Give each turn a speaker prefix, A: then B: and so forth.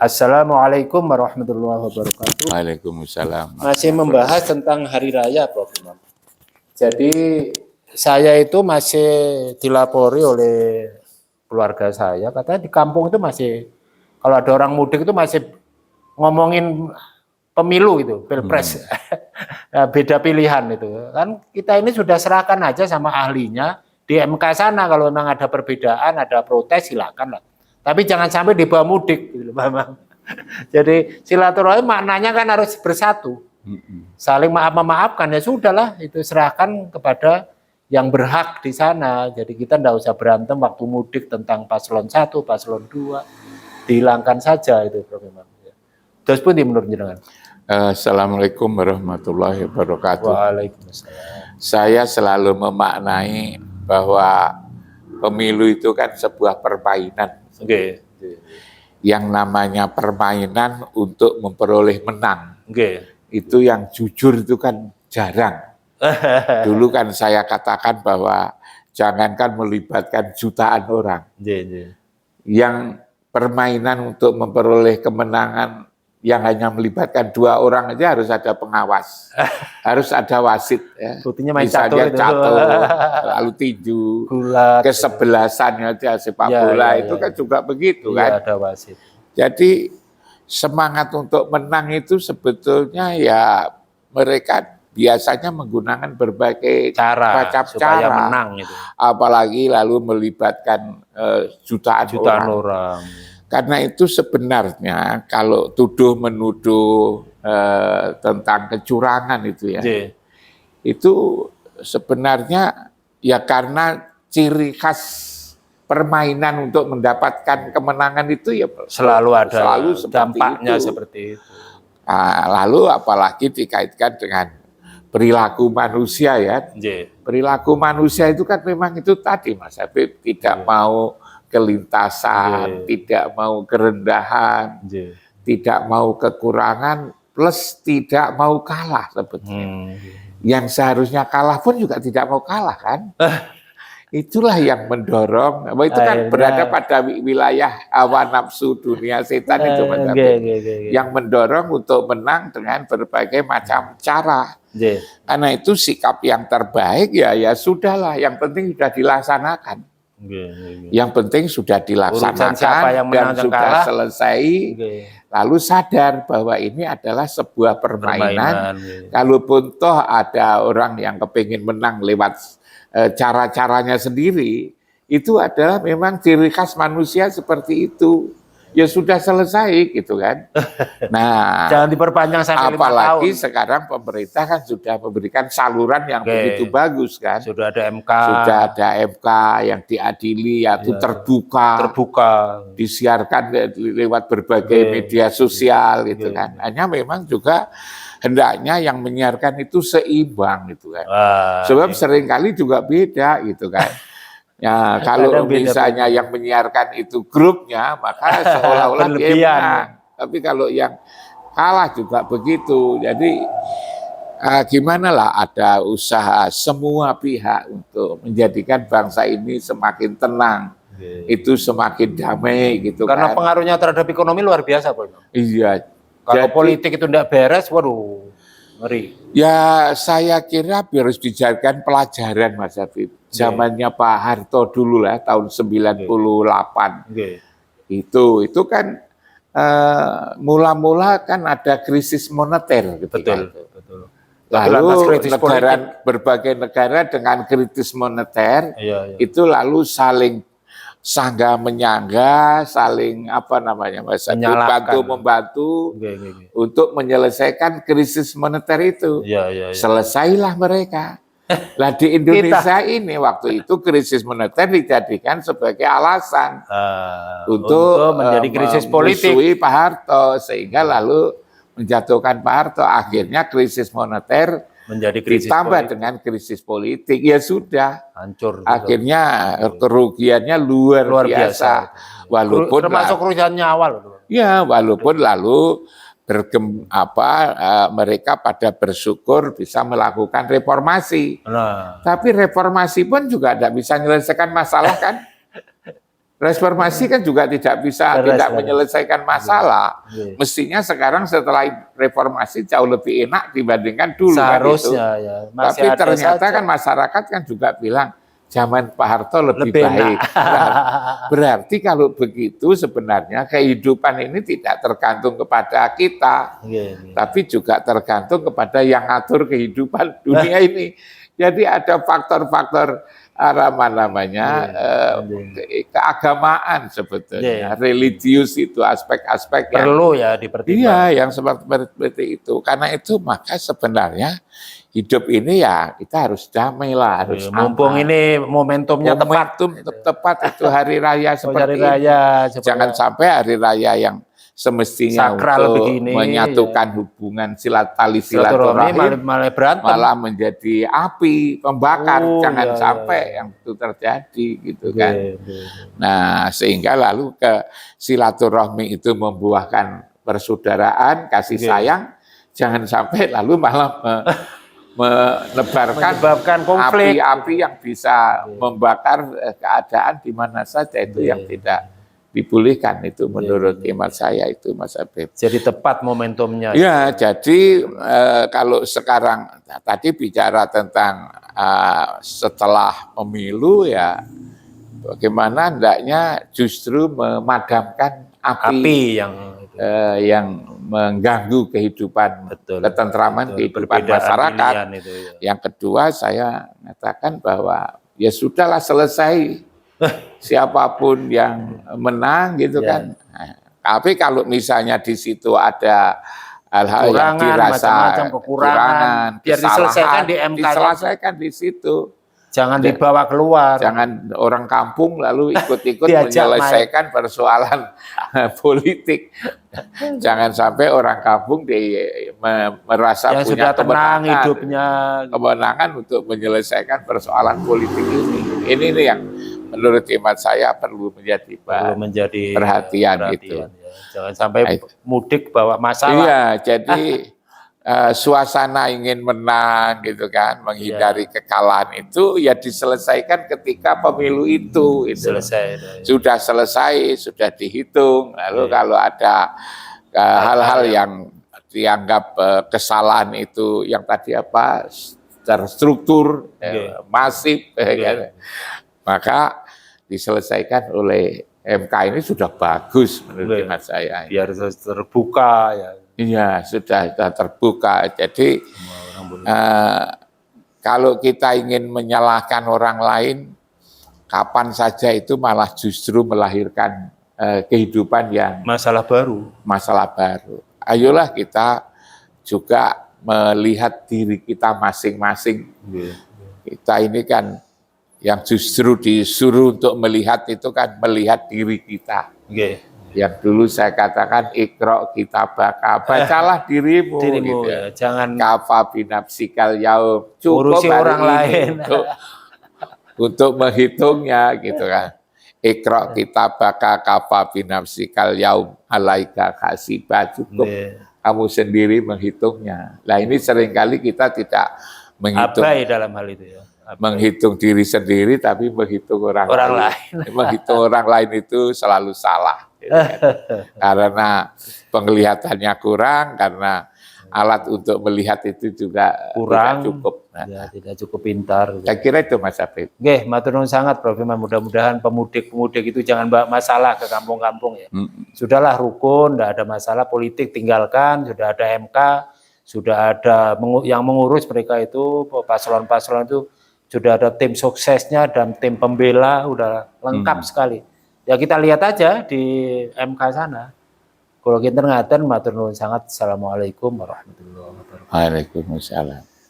A: Assalamualaikum warahmatullahi wabarakatuh.
B: Waalaikumsalam.
A: Masih membahas tentang hari raya, Prof. Imam. Jadi saya itu masih dilapori oleh keluarga saya, katanya di kampung itu masih, kalau ada orang mudik itu masih ngomongin pemilu gitu, pilpres. Beda pilihan itu. Kan kita ini sudah serahkan aja sama ahlinya di MK sana, kalau memang ada perbedaan, ada protes silakan lah. Tapi jangan sampai dibawa mudik gitu, Bang. Jadi silaturahmi maknanya kan harus bersatu. Saling maaf-memaafkan, ya sudahlah, itu serahkan kepada yang berhak di sana. Jadi kita tidak usah berantem waktu mudik tentang paslon 1, paslon 2. Dihilangkan saja itu, Prof. Imam. Terus pun menurut jenengan.
B: Assalamualaikum warahmatullahi wabarakatuh.
A: Waalaikumsalam.
B: Saya selalu memaknai bahwa pemilu itu kan sebuah permainan.
A: Oke.
B: Yang namanya permainan untuk memperoleh menang.
A: Oke.
B: Itu yang jujur itu kan jarang. Dulu kan saya katakan bahwa jangankan melibatkan jutaan orang. Yang permainan untuk memperoleh kemenangan yang hanya melibatkan 2 orang aja harus ada pengawas, harus ada wasit. Ya.
A: Buktinya main
B: misalnya catur, lalu tinju, kesebelasan aja sepak bola itu kan juga begitu kan.
A: Ada wasit.
B: Jadi semangat untuk menang itu sebetulnya ya mereka biasanya menggunakan berbagai macam cara
A: menang itu.
B: Apalagi lalu melibatkan jutaan orang. Karena itu sebenarnya kalau tuduh menuduh tentang kecurangan itu ya, itu sebenarnya ya karena ciri khas permainan untuk mendapatkan kemenangan itu ya
A: selalu ada,
B: selalu
A: dampaknya seperti itu.
B: Nah, lalu apalagi dikaitkan dengan perilaku manusia ya, perilaku manusia itu kan memang itu tadi Mas Habib tidak mau kelintasan, tidak mau kerendahan, tidak mau kekurangan, plus tidak mau kalah sebetulnya. Yang seharusnya kalah pun juga tidak mau kalah kan. Itulah yang mendorong, itu kan berada pada wilayah hawa nafsu dunia setan itu Mas Habib. Yang mendorong untuk menang dengan berbagai macam cara. Karena itu sikap yang terbaik ya sudahlah, yang penting sudah dilaksanakan. Yang penting sudah dilaksanakan dan sudah selesai, lalu sadar bahwa ini adalah sebuah permainan. Kalaupun toh ada orang yang kepingin menang lewat cara-caranya sendiri, itu adalah memang ciri khas manusia seperti itu. Ya sudah selesai gitu kan. Nah,
A: jangan diperpanjang sampai 5 tahun.
B: Apalagi sekarang pemerintah kan sudah memberikan saluran yang begitu bagus kan.
A: Sudah ada MK.
B: Sudah ada MK yang diadili yaitu terbuka. Disiarkan lewat berbagai media sosial gitu kan. Hanya memang juga hendaknya yang menyiarkan itu seimbang gitu kan. Sebab seringkali juga beda gitu kan. Ya, kalau misalnya yang menyiarkan itu grupnya, maka seolah-olah dia menang. Tapi kalau yang kalah juga begitu. Jadi gimana lah ada usaha semua pihak untuk menjadikan bangsa ini semakin tenang. Itu semakin damai gitu kan.
A: Karena pengaruhnya terhadap ekonomi luar biasa, Pak.
B: Iya.
A: Kalau politik itu tidak beres, waduh, ngeri.
B: Ya saya kira harus dijadikan pelajaran Mas Habib. Zamannya Pak Harto dulu lah tahun 98. Itu kan mula-mula kan ada krisis moneter gitu. Betul. Lalu berbagai negara dengan krisis moneter itu lalu saling sangga menyangga, saling bantu-membantu untuk menyelesaikan krisis moneter itu. Selesailah mereka. Lah di Indonesia ini waktu itu krisis moneter dijadikan sebagai alasan untuk menjadi krisis politik Pak Harto, sehingga lalu menjatuhkan Pak Harto. Akhirnya krisis moneter menjadi krisis ditambah politik dengan krisis politik, ya sudah hancur. Akhirnya kerugiannya luar biasa. Walaupun
A: termasuk kerugian nyawa loh.
B: Ya, walaupun lalu mereka pada bersyukur bisa melakukan reformasi. Tapi reformasi pun juga tidak bisa menyelesaikan masalah kan. Reformasi kan juga tidak bisa tidak menyelesaikan masalah. Mestinya sekarang setelah reformasi jauh lebih enak dibandingkan dulu.
A: Seharusnya
B: kan,
A: ya.
B: Tapi ternyata kan masyarakat kan juga bilang zaman Pak Harto lebih baik. Berarti kalau begitu sebenarnya kehidupan ini tidak tergantung kepada kita, tapi juga tergantung kepada yang ngatur kehidupan dunia ini. Jadi ada faktor-faktor keagamaan sebetulnya, religius itu aspek-aspek yang
A: perlu ya dipertimbangkan.
B: Iya, yang seperti itu. Karena itu maka sebenarnya hidup ini ya kita harus damai lah, harus
A: mumpung ini momentumnya
B: tepat itu hari raya seperti ini. Jangan sampai hari raya yang semestinya
A: sakral
B: untuk
A: begini,
B: menyatukan hubungan tali silaturahim malah menjadi api pembakar. Jangan sampai yang itu terjadi gitu kan. Nah, sehingga lalu ke silaturahmi itu membuahkan persaudaraan, kasih sayang. Jangan sampai lalu malah menyebabkan api-api yang bisa membakar keadaan di mana saja, itu yang tidak dipulihkan, itu menurut hemat saya itu, Mas Habib.
A: Jadi tepat momentumnya.
B: Ya, jadi kalau sekarang tadi bicara tentang setelah pemilu ya, bagaimana hendaknya justru memadamkan api yang mengganggu kehidupan, ketentraman kehidupan masyarakat. Yang kedua saya mengatakan bahwa ya sudahlah, selesai. Siapapun yang menang gitu kan. Nah, tapi kalau misalnya di situ ada hal-hal yang dirasa kekurangan,
A: biar diselesaikan di MK,
B: diselesaikan di situ.
A: Jangan dibawa keluar.
B: Jangan orang kampung lalu ikut-ikut menyelesaikan persoalan politik. Jangan sampai orang kampung merasa
A: yang
B: punya
A: sudah tenang hidupnya,
B: kemenangan untuk menyelesaikan persoalan politik ini. Ini yang menurut hemat saya perlu menjadi perhatian gitu.
A: Ya. Jangan sampai mudik bawa masalah.
B: Iya, jadi suasana ingin menang gitu kan, menghindari kekalahan itu ya diselesaikan ketika pemilu itu. Sudah selesai, sudah dihitung. Lalu kalau ada hal-hal yang dianggap kesalahan itu yang tadi terstruktur, masif, maka diselesaikan oleh MK ini sudah bagus menurut hemat saya.
A: Biar terbuka ya.
B: Iya, sudah terbuka. Jadi kalau kita ingin menyalahkan orang lain, kapan saja itu malah justru melahirkan kehidupan yang masalah baru. Ayolah kita juga melihat diri kita masing-masing. Kita ini kan yang justru disuruh untuk melihat itu kan melihat diri kita. Yang dulu saya katakan ikra kitabaka, bacalah dirimu gitu.
A: Jangan
B: kafa binafsikal yaum, cukup
A: orang lain
B: untuk menghitungnya gitu kan. Ikra kitabaka kafa binafsikal yaum alaika hasibah, cukup kamu sendiri menghitungnya. Nah, ini seringkali kita tidak menghitung.
A: Abai dalam hal itu ya.
B: Menghitung diri sendiri tapi menghitung orang lain. Menghitung orang lain itu selalu salah. Karena penglihatannya kurang, karena alat untuk melihat itu juga kurang, tidak cukup.
A: Tidak cukup pintar.
B: Saya kira itu Mas Habib.
A: Nggih, matur nuwun sangat Prof. Mudah-mudahan pemudik-pemudik itu jangan bawa masalah ke kampung-kampung ya. Sudahlah rukun, tidak ada masalah politik, tinggalkan. Sudah ada MK, sudah ada yang mengurus mereka itu, paslon-paslon itu sudah ada tim suksesnya dan tim pembela, udah lengkap sekali. Ya kita lihat aja di MK sana. Kalau kita ngaten matur nuwun sangat. Assalamualaikum warahmatullahi wabarakatuh.
B: Waalaikumsalam.